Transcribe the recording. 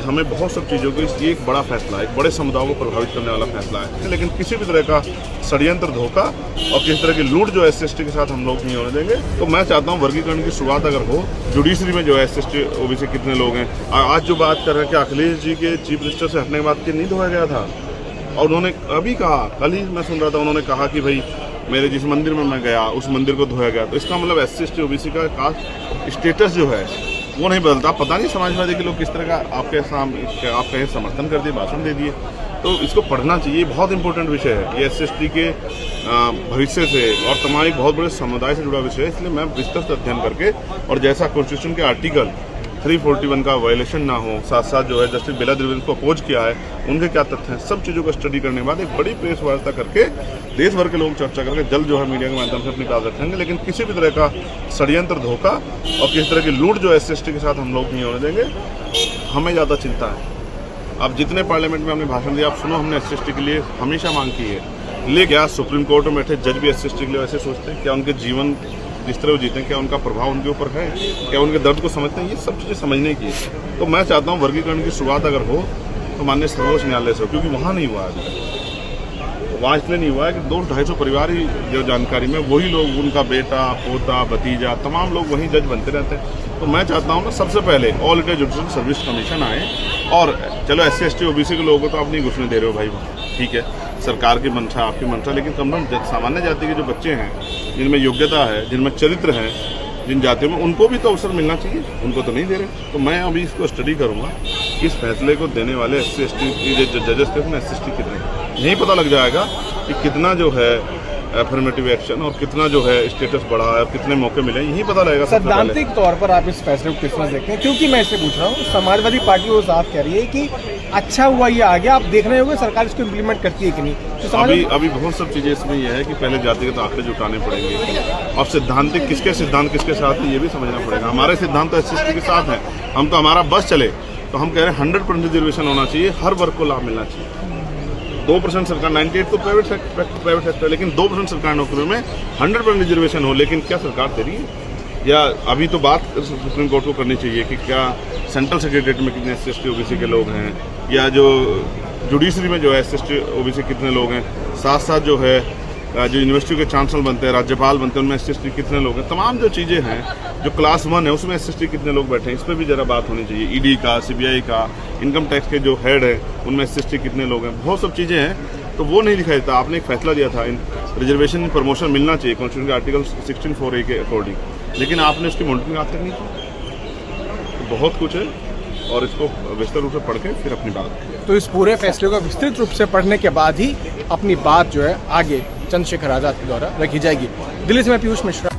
हमें बहुत सब चीज़ों की ये एक बड़ा फैसला है, एक बड़े समुदायों को प्रभावित करने वाला फैसला है, लेकिन किसी भी तरह का षड्यंत्र, धोखा और किसी तरह की लूट जो SC/ST के साथ हम लोग नहीं होने देंगे। तो मैं चाहता हूँ वर्गीकरण की शुरुआत अगर हो, जुडिशरी में जो SC/ST OBC कितने लोग हैं, आज जो बात कर रहे हैं कि अखिलेश जी के चीफ मिनिस्टर से हटने के बाद के नहीं धोया गया था, और उन्होंने अभी कहा, कल ही मैं सुन रहा था, उन्होंने कहा कि भाई मेरे जिस मंदिर में मैं गया उस मंदिर को धोया गया। तो इसका मतलब SC/ST OBC का कास्ट स्टेटस जो है वो नहीं बदलता। पता नहीं समाजवादी के लोग किस तरह का आपके समर्थन कर दिए, भाषण दे दिए। तो इसको पढ़ना चाहिए, बहुत इंपॉर्टेंट विषय है ये। SC/ST के भविष्य से और तमाम एक बहुत बड़े समुदाय से जुड़ा विषय है, इसलिए मैं विस्तृत अध्ययन करके और जैसा कॉन्स्टिट्यूशन के आर्टिकल 341 का वायलेशन ना हो, साथ साथ जो है जस्टिस बेला द्विवेदी को अपोज किया है, उनके क्या तथ्य हैं, सब चीज़ों को स्टडी करने के बाद एक बड़ी प्रेस वार्ता करके देश भर के लोग चर्चा करके जल्द जो है मीडिया के माध्यम से अपनी बात रखेंगे। लेकिन किसी भी तरह का षड्यंत्र, धोखा और किसी तरह की लूट जो SC/ST के साथ हम लोग नहीं होने देंगे। हमें ज़्यादा चिंता है। अब जितने पार्लियामेंट में हमने भाषण दिया, आप सुनो, हमने SC/ST के लिए हमेशा मांग की है। ले गया सुप्रीम कोर्ट में बैठे जज भी SC/ST के लिए वैसे सोचते हैं, क्या उनके जीवन जिस तरह वो जीते हैं, क्या उनका प्रभाव उनके ऊपर है, क्या उनके दर्द को समझते हैं, ये सब चीज़ें समझने की है। तो मैं चाहता हूँ वर्गीकरण की शुरुआत अगर हो तो माननीय सर्वोच्च न्यायालय से हो, क्योंकि वहाँ नहीं हुआ है। वहाँ इसलिए नहीं हुआ है कि 200-250 परिवार ही जो जानकारी में वही लोग, उनका बेटा, पोता, भतीजा, तमाम लोग वहीं जज बनते रहते हैं। तो मैं चाहता हूँ ना, सबसे पहले all India judicial service commission आए, और चलो SC/ST OBC के लोगों को तो आप नहीं घुसने दे रहे हो भाई, ठीक है, सरकार की मंशा, आपकी मंशा, लेकिन कम से कम सामान्य जाति के जो बच्चे हैं, जिनमें योग्यता है, जिनमें चरित्र है, जिन जातियों में, उनको भी तो अवसर मिलना चाहिए, उनको तो नहीं दे रहे। तो मैं अभी इसको स्टडी करूँगा, इस फैसले को देने वाले SC/ST के जो जजेस थे उसमें SC/ST कितने, यही पता लग जाएगा कि कितना जो है अफर्मेटिव एक्शन और कितना जो है स्टेटस बढ़ा है और कितने मौके मिले, यही पता लगेगा। सैद्धांतिक तौर पर आप इस फैसले को किस तरह देखते हैं? क्योंकि मैं इससे पूछ रहा हूँ, समाजवादी पार्टी वो साफ कह रही है कि अच्छा हुआ ये आ गया, आप देख रहे होंगे सरकार इसको इम्प्लीमेंट करती है कि नहीं। तो अभी बहुत सब चीज़ें इसमें यह है कि पहले जातिगत आंकड़े जुटाने पड़ेंगे, और सिद्धांतिक किसके सिद्धांत किसके साथ है ये भी समझना पड़ेगा। हमारे सिद्धांत तो SC/ST के साथ हैं, हम तो हमारा बस चले तो हम कह रहे हैं 100% रिजर्वेशन होना चाहिए, हर वर्ग को लाभ मिलना चाहिए। 2% सरकार, 98 तो प्राइवेट सेक्टर, लेकिन 2% सरकारी नौकरियों में 100% रिजर्वेशन हो, लेकिन क्या सरकार दे रही है? या अभी तो बात सुप्रीम कोर्ट को करनी चाहिए कि क्या सेंट्रल सेक्रेटरीट में कितने SC/ST OBC के लोग हैं, या जो जुडिशरी में जो है SC/ST OBC कितने लोग हैं, साथ साथ जो है जो यूनिवर्सिटी के चांसलर बनते हैं, राज्यपाल बनते हैं, उनमें SC/ST कितने लोग हैं, तमाम जो चीज़ें हैं, जो क्लास 1 है उसमें SC/ST कितने लोग बैठे हैं, इस पर भी ज़रा बात होनी चाहिए। ED का, CBI का, इनकम टैक्स के जो हेड है उनमें SC/ST कितने लोग हैं, बहुत सब चीज़ें हैं। तो वो नहीं दिखाई देता। आपने एक फैसला दिया था, इन रिजर्वेशन प्रमोशन मिलना चाहिए कॉन्स्टिट्यूशन के आर्टिकल 16(4)(a) के अकॉर्डिंग, लेकिन आपने उसकी मॉनिटरिंग आज तक नहीं की। तो बहुत कुछ है, और इसको विस्तृत रूप से पढ़ के फिर अपनी बात। तो इस पूरे फैसले को विस्तृत रूप से पढ़ने के बाद ही अपनी बात जो है आगे चंद्रशेखर आजाद के द्वारा रखी जाएगी। दिल्ली से मैं पीयूष मिश्रा।